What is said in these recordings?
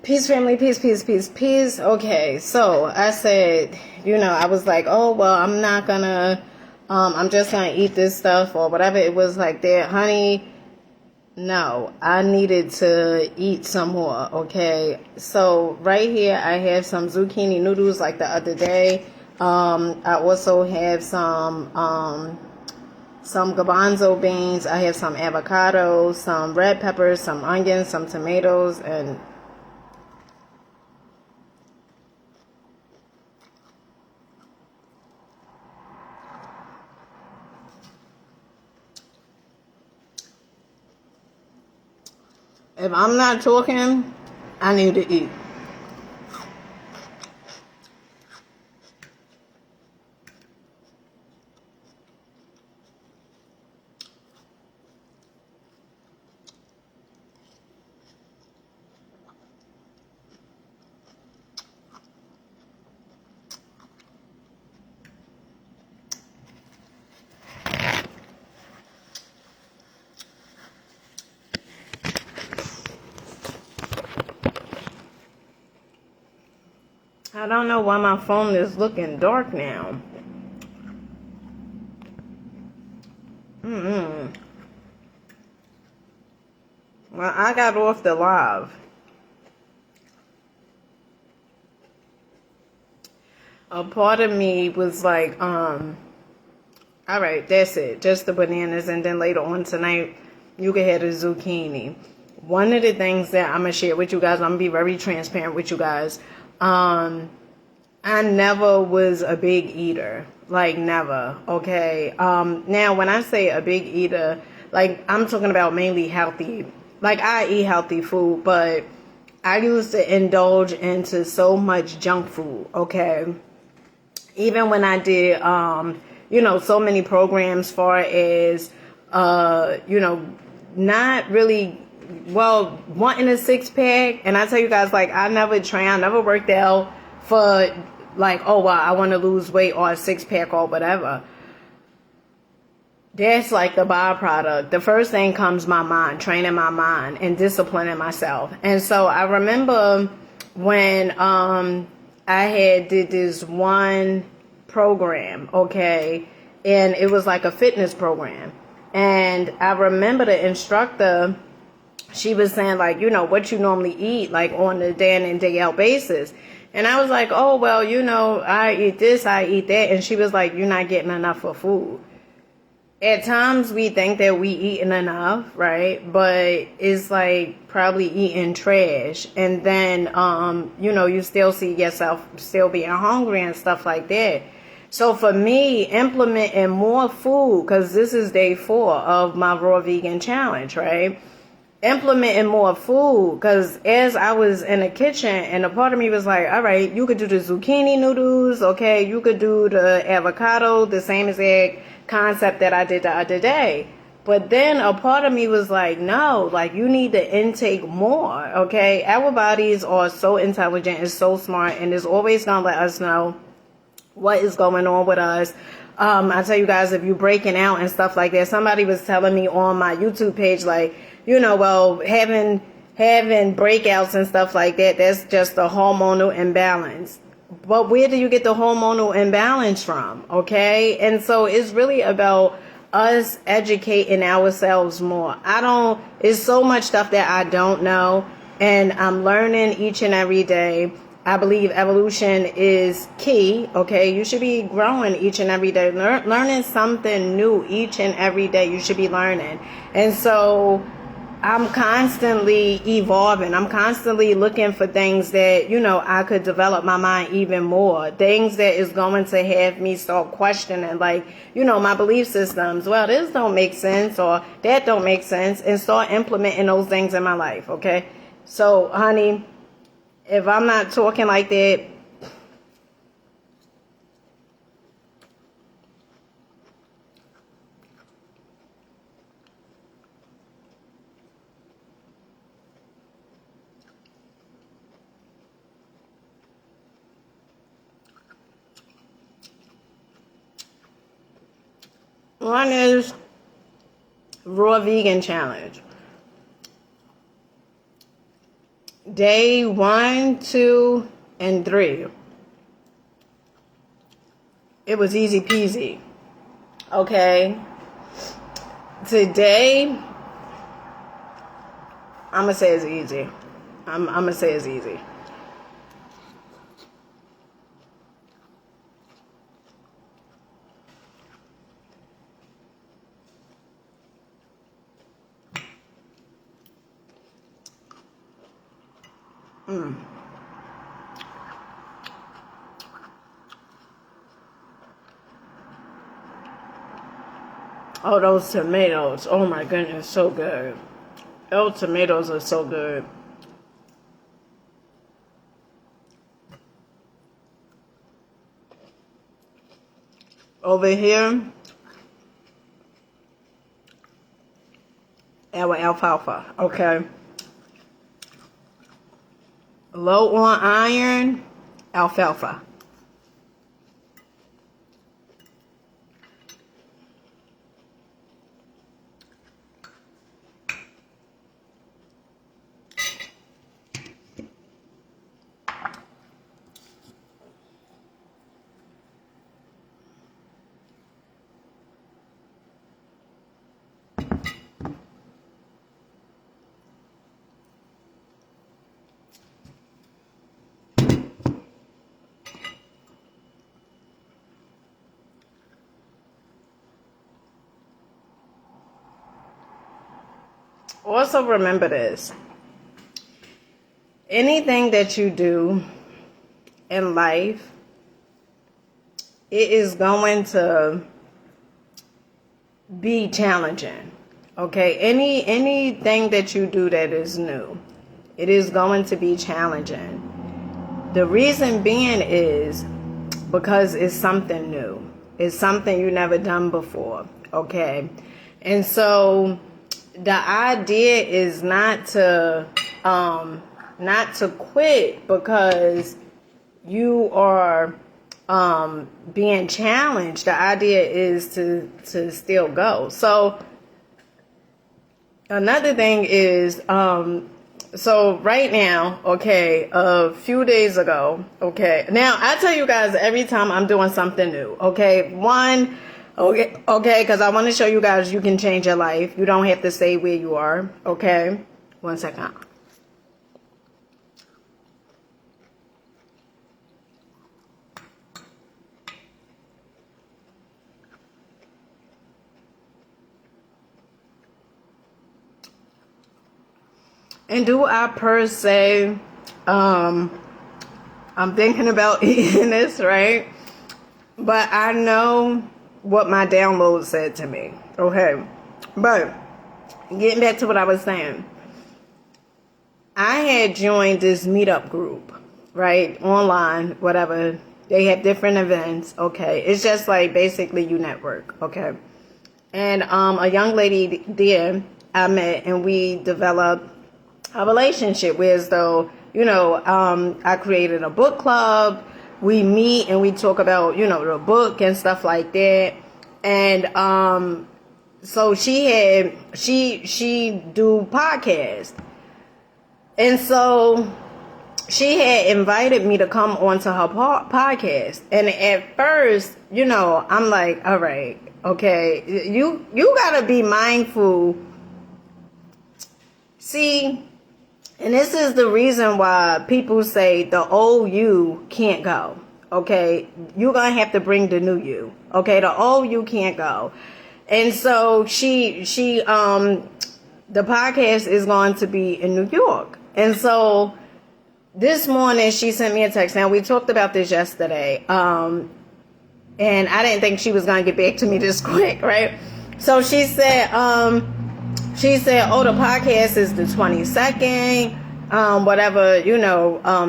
Peace, family, peace, peace, peace, peace. Okay, so I said, I was like, oh, well, I'm not gonna, I'm just gonna eat this stuff or whatever. It was like that, honey. No, I needed to eat some more, okay? So right here, I have some zucchini noodles like the other day. I also have some garbanzo beans. I have some avocados, some red peppers, some onions, some tomatoes, and if I'm not talking, I need to eat. I don't know why my phone is looking dark now. Well, I got off the live. A part of me was like, all right, that's it. Just the bananas. And then later on tonight, you can have the zucchini. One of the things that I'm going to share with you guys, I'm going to be very transparent with you guys. I never was a big eater. Like, never. Okay. Now, when I say a big eater, like, I'm talking about mainly healthy. Like, I eat healthy food, but I used to indulge into so much junk food. Okay. Even when I did, so many programs far as, not really, well, wanting a six pack. And I tell you guys, like, I never worked out for like, oh, well, I want to lose weight or a six pack or whatever. That's like the byproduct. The first thing comes my mind, training my mind and disciplining myself. And so I remember when I had did this one program, okay, and it was like a fitness program. And I remember the instructor, she was saying like, what you normally eat like on a day in and day out basis. And I was like, oh, well, I eat this, I eat that. And she was like, you're not getting enough of food. At times we think that we eating enough, right? But it's like probably eating trash. And then, you still see yourself still being hungry and stuff like that. So for me, implementing more food, because this is day 4 of my raw vegan challenge, right? Implementing more food, because as I was in the kitchen and a part of me was like, all right, you could do the zucchini noodles, okay, you could do the avocado, the same exact concept that I did the other day. But then a part of me was like, no, like you need to intake more, okay? Our bodies are so intelligent and so smart, and it's always gonna let us know what is going on with us. I tell you guys, if you're breaking out and stuff like that, somebody was telling me on my YouTube page, like, well, having breakouts and stuff like that, that's just a hormonal imbalance. But where do you get the hormonal imbalance from? Okay. And so it's really about us educating ourselves more. It's so much stuff that I don't know, and I'm learning each and every day. I believe evolution is key, okay? You should be growing each and every day, learning something new each and every day. You should be learning. And so I'm constantly evolving. I'm constantly looking for things that, I could develop my mind even more. Things that is going to have me start questioning, like, my belief systems. Well, this don't make sense or that don't make sense, and start implementing those things in my life, okay? So, honey, if I'm not talking like that, one is raw vegan challenge. day 1, 2, and 3. It was easy peasy. Okay. Today, I'm going to say it's easy. I'm going to say it's easy. Oh, those tomatoes. Oh my goodness, so good. Those tomatoes are so good. Over here, our alfalfa. Okay. Low on iron, alfalfa. Also remember this. Anything that you do in life, it is going to be challenging. Okay? Anything that you do that is new, it is going to be challenging. The reason being is because it's something new. It's something you never done before. Okay? And so the idea is not to quit because you are being challenged. The idea is to still go. So another thing is so right now, okay, a few days ago, okay. Now I tell you guys every time I'm doing something new, okay. Okay, because I want to show you guys you can change your life. You don't have to stay where you are, okay? 1 second. And do I per se, I'm thinking about eating this, right? But I know what my download said to me, okay? But getting back to what I was saying, I had joined this meetup group, right? Online, whatever. They have different events, okay? It's just like basically you network, okay? And a young lady there I met, and we developed a relationship whereas though, I created a book club. We meet and we talk about, the book and stuff like that. And so she do podcasts. And so she had invited me to come onto her podcast. And at first, I'm like, all right, okay, you gotta be mindful. See, and this is the reason why people say the old you can't go. Okay, you're gonna have to bring the new you. Okay, the old you can't go. And so the podcast is going to be in New York. And so this morning she sent me a text. Now we talked about this yesterday. And I didn't think she was gonna get back to me this quick, right? So she said, oh, the podcast is the 22nd. Whatever,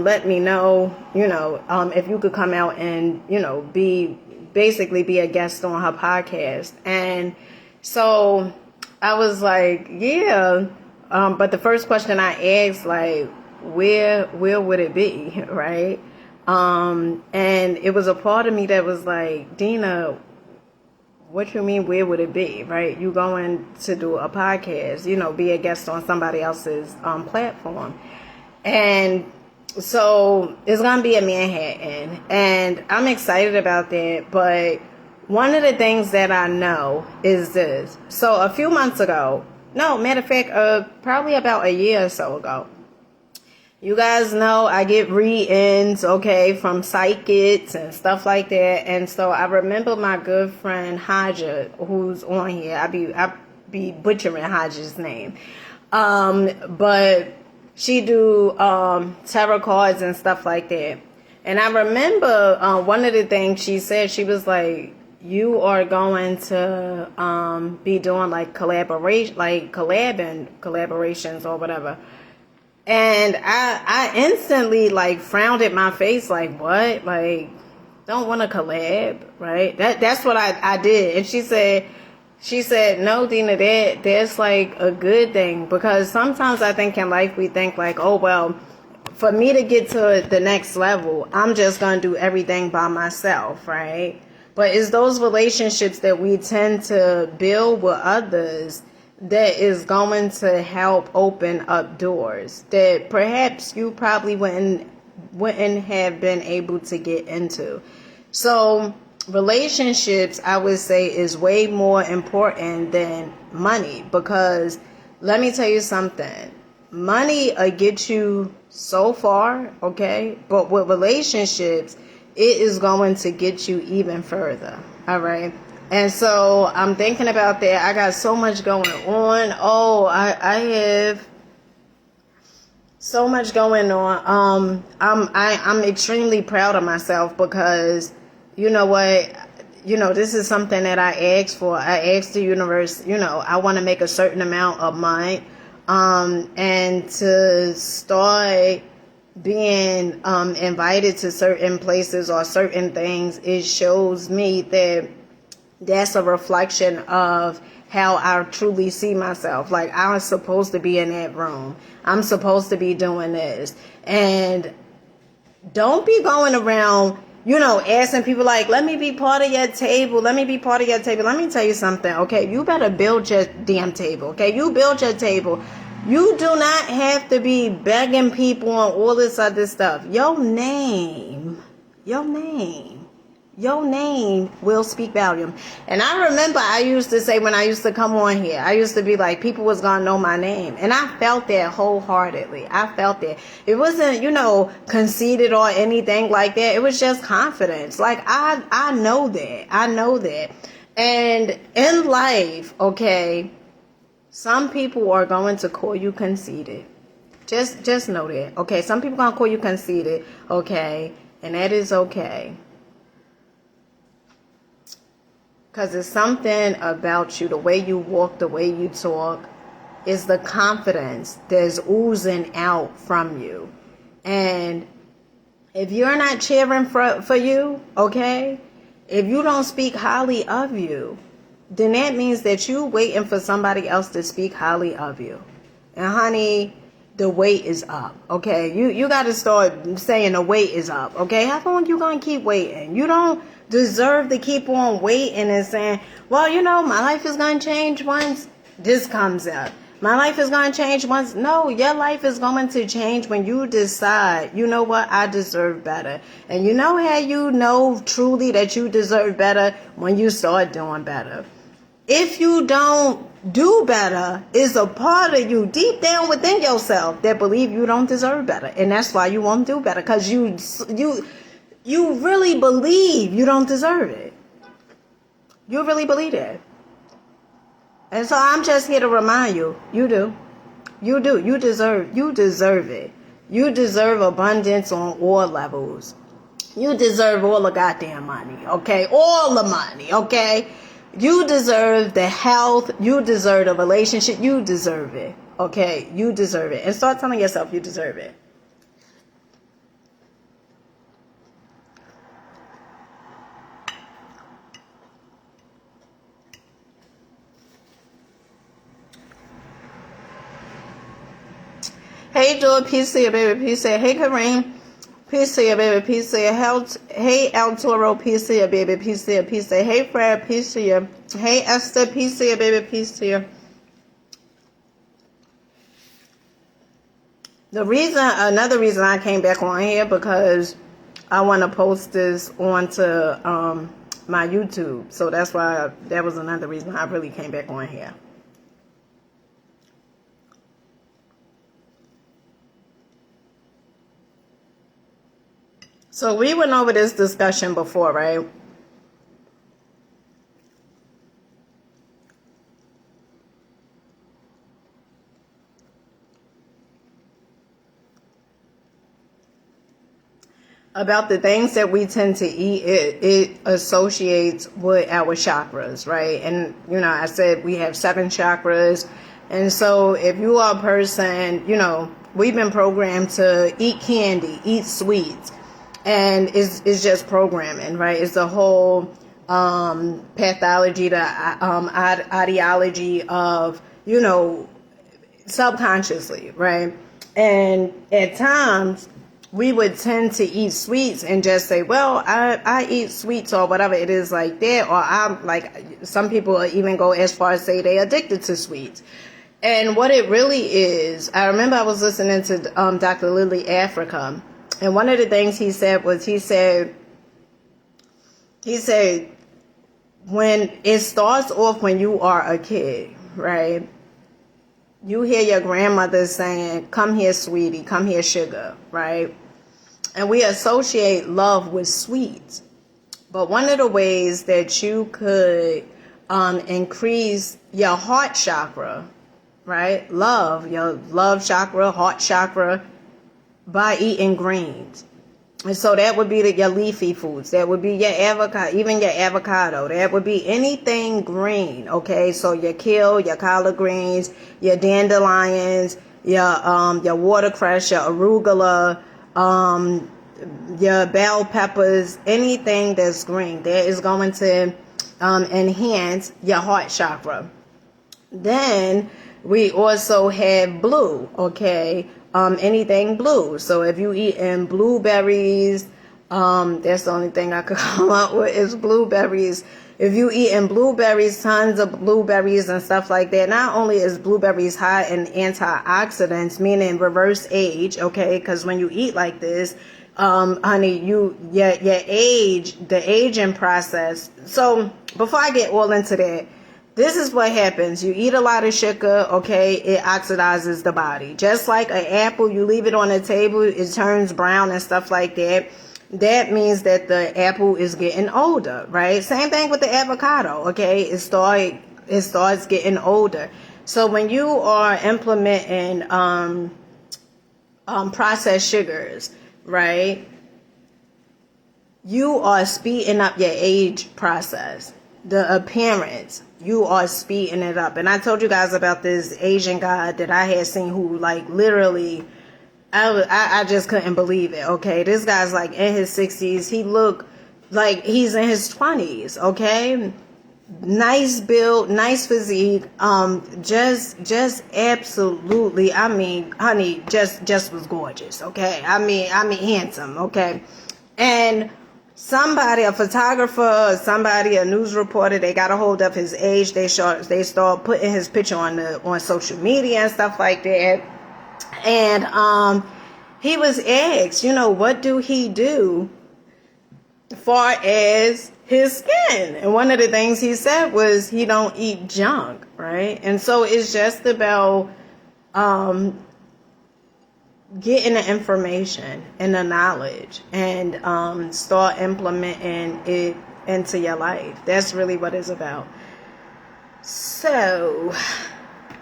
let me know, if you could come out and, be a guest on her podcast. And so I was like, yeah. But the first question I asked, like, where would it be? Right. And it was a part of me that was like, Dina, what you mean, where would it be, right? You going to do a podcast, be a guest on somebody else's platform. And so it's going to be in Manhattan. And I'm excited about that. But one of the things that I know is this. So a few months ago, no, matter of fact, probably about a year or so ago, you guys know I get read-ins, okay, from psychics and stuff like that. And so I remember my good friend Haja, who's on here. I be butchering Haja's name. But she do tarot cards and stuff like that. And I remember one of the things she said, she was like, you are going to be doing like collaborations or whatever. And I instantly like frowned at my face, like, what? Like, don't want to collab, right? That's what I did. And she said, no, Dina, that's like a good thing, because sometimes I think in life we think like, oh, well, for me to get to the next level, I'm just going to do everything by myself, right? But it's those relationships that we tend to build with others that is going to help open up doors that perhaps you probably wouldn't have been able to get into. So relationships, I would say, is way more important than money, because let me tell you something. Money will get you so far, okay? But with relationships, it is going to get you even further, all right? And so I'm thinking about that. I got so much going on. Oh, I have so much going on. I'm extremely proud of myself, because you know what? You know, this is something that I asked for. I asked the universe, you know, I want to make a certain amount of money. And to start being invited to certain places or certain things, it shows me that that's a reflection of how I truly see myself. Like, I'm supposed to be in that room. I'm supposed to be doing this. And don't be going around, you know, asking people like, let me be part of your table. Let me be part of your table. Let me tell you something, okay? You better build your damn table, okay? You build your table. You do not have to be begging people on all this other stuff. Your name will speak volume. And I remember I used to say, when I used to come on here, I used to be like, people was gonna know my name. And I felt that wholeheartedly. I felt that. It wasn't, you know, conceited or anything like that. It was just confidence. Like, I know that. I know that. And in life, okay, some people are going to call you conceited. Just know that. Okay, some people gonna call you conceited, okay, and that is okay. Because it's something about you, the way you walk, the way you talk, is the confidence that's oozing out from you. And if you're not cheering for you, okay, if you don't speak highly of you, then that means that you're waiting for somebody else to speak highly of you. And honey, the weight is up, okay? You got to start saying the weight is up, okay? How long you going to keep waiting? You don't deserve to keep on waiting and saying, well, you know, my life is going to change once this comes up. My life is going to change once. No, your life is going to change when you decide, you know what, I deserve better. And you know how you know truly that you deserve better? When you start doing better. If you don't do better, is a part of you deep down within yourself that believe you don't deserve better. And that's why you won't do better, because you really believe you don't deserve it. You really believe it. And so I'm just here to remind you, you do. You do. You deserve it. You deserve abundance on all levels. You deserve all the goddamn money, okay? All the money, okay? You deserve the health. You deserve the relationship. You deserve it, okay? You deserve it. And start telling yourself you deserve it. Hey, Joy, peace to you, baby. Peace to you. Hey, Kareem. Peace to you, baby. Peace to you. Hey, El Toro. Peace to you, baby. Peace to you. Peace to you. Hey, Fred. Peace to you. Hey, Esther. Peace to you, baby. Peace to you. Another reason I came back on here, because I want to post this onto my YouTube. So that's why, that was another reason I really came back on here. So we went over this discussion before, right? About the things that we tend to eat, it associates with our chakras, right? And, I said we have 7 chakras. And so if you are a person, we've been programmed to eat candy, eat sweets. And it's just programming, right? It's the whole pathology, the ideology of, subconsciously, right? And at times, we would tend to eat sweets and just say, well, I eat sweets or whatever it is like that. Or I'm like, some people even go as far as say they're addicted to sweets. And what it really is, I remember I was listening to Dr. Lily Africa. And one of the things he said was, he said, when it starts off when you are a kid, right? You hear your grandmother saying, come here, sweetie, come here, sugar, right? And we associate love with sweets. But one of the ways that you could increase your heart chakra, right? Your love chakra, heart chakra, by eating greens. And so that would be your leafy foods. That would be your avocado, even your avocado. That would be anything green, okay? So your kale, your collard greens, your dandelions, your watercress, your arugula, your bell peppers, anything that's green. That is going to enhance your heart chakra. Then we also have blue, okay? Anything blue. So if you eat blueberries, that's the only thing I could come up with is blueberries. If you eating blueberries, tons of blueberries and stuff like that, not only is blueberries high in antioxidants, meaning reverse age, okay? Because when you eat like this, honey, your age, the aging process. So before I get all into that, this is what happens. You eat a lot of sugar, okay, it oxidizes the body. Just like an apple, you leave it on the table, it turns brown and stuff like that. That means that the apple is getting older, right? Same thing with the avocado, okay? It starts getting older. So when you are implementing processed sugars, right, you are speeding up your age process. The appearance, you are speeding it up. And I told you guys about this Asian guy that I had seen who, like, literally, I just couldn't believe it, okay? This guy's, like, in his 60s. He looked like he's in his 20s, okay? Nice build, nice physique, just absolutely, I mean, honey, just was gorgeous, okay? I mean, handsome, okay? And a photographer, a news reporter, they got a hold of his age. They start putting his picture on social media and stuff like that. And he was asked, what do he do as far as his skin? And one of the things he said was he don't eat junk, right? And so it's just about getting the information and the knowledge and start implementing it into your life. That's really what it's about. So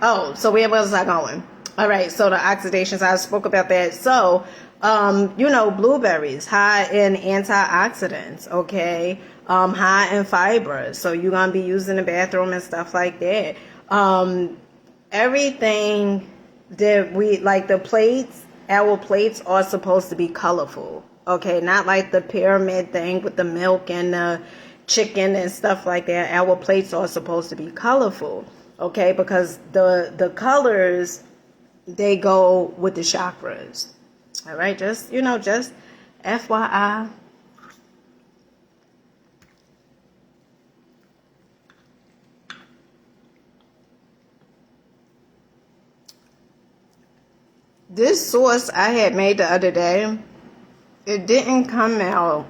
where was I going? All right, so the oxidations, I spoke about that. So blueberries, high in antioxidants, okay? High in fiber, so you're gonna be using the bathroom and stuff like that. Everything that we like, the plates, our plates are supposed to be colorful, okay? Not like the pyramid thing with the milk and the chicken and stuff like that. Our plates are supposed to be colorful, okay? Because the colors, they go with the chakras. All right, just FYI. this sauce I had made the other day, it didn't come out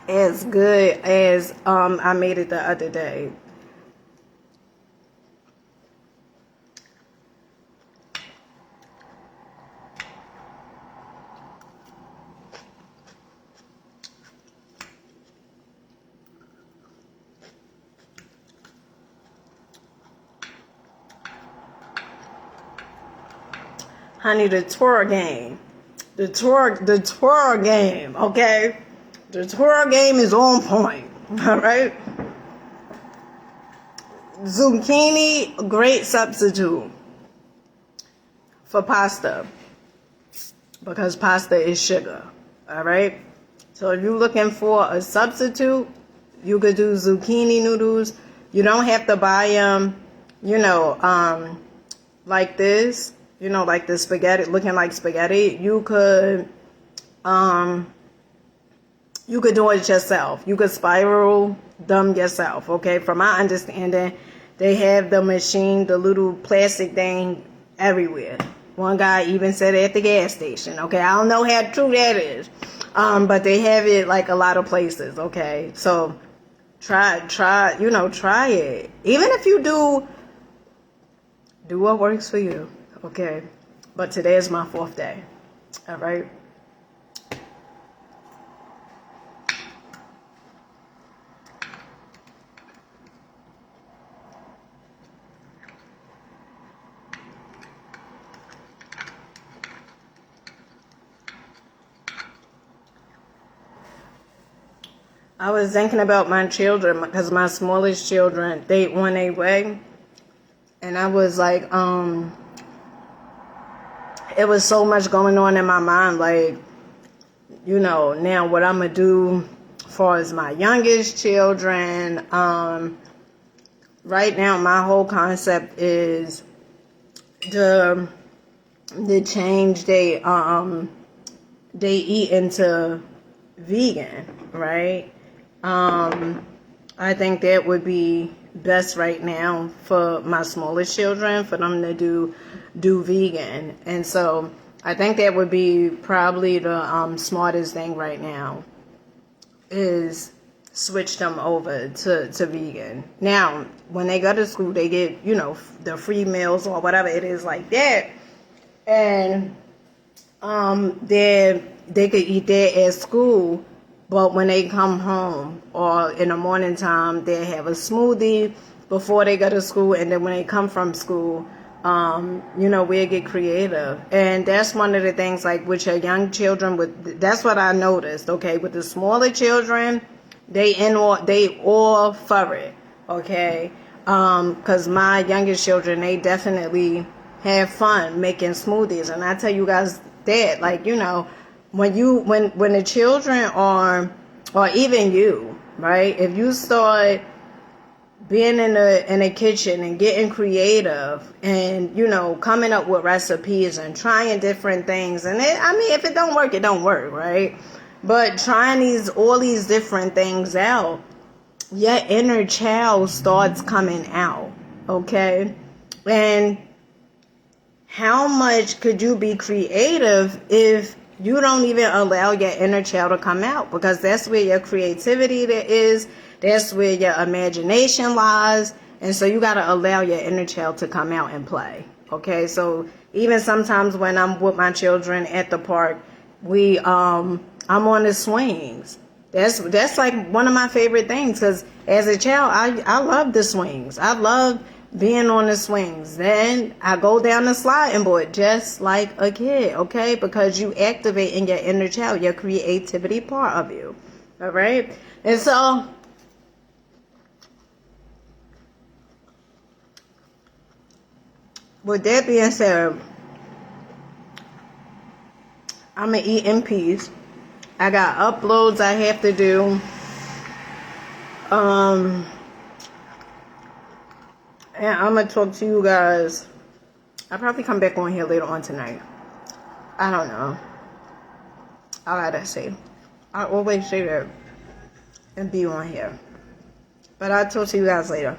as good as I made it the other day. Honey, the tour game. The tour game, okay? The tour game is on point, all right? Zucchini, great substitute for pasta because pasta is sugar, all right? So if you're looking for a substitute, you could do zucchini noodles. You don't have to buy them, like this. Like the spaghetti, looking like spaghetti. You could do it yourself. You could spiral them yourself, okay? From my understanding, they have the machine, the little plastic thing everywhere. One guy even said it at the gas station, okay? I don't know how true that is, but they have it like a lot of places, okay? So try it. Even if you do what works for you. Okay, but today is my 4th day, all right? I was thinking about my children because my smallest children, they on their way, and I was like, it was so much going on in my mind, like, now what I'm going to do as far as my youngest children. Right now, my whole concept is to change they eat into vegan, right? I think that would be best right now for my smallest children, for them to do vegan. And so I think that would be probably the smartest thing right now, is switch them over to vegan. Now, when they go to school, they get, the free meals or whatever it is like that. And they could eat that at school. But when they come home or in the morning time, they have a smoothie before they go to school. And then when they come from school, we'll get creative. And that's one of the things, like with your young children, that's what I noticed, okay? With the smaller children, they all for it, okay? Because my youngest children, they definitely have fun making smoothies. And I tell you guys that, like, when the children are, or even you, right? If you start being in a kitchen and getting creative and, coming up with recipes and trying different things, and if it don't work, it don't work, right? But trying all these different things out, your inner child starts coming out, okay? And how much could you be creative if you don't even allow your inner child to come out? Because that's where your creativity is. That's where your imagination lies. And so you got to allow your inner child to come out and play. Okay? So even sometimes when I'm with my children at the park, I'm on the swings. That's like one of my favorite things, because as a child, I love the swings. I love being on the swings. Then I go down the sliding board just like a kid, okay? Because you activate in your inner child, your creativity part of you, all right? And so with that being said, I'm going to eat in peace. I got uploads I have to do. And I'm going to talk to you guys. I'll probably come back on here later on tonight. I don't know. I gotta say. I always say that and be on here. But I'll talk to you guys later.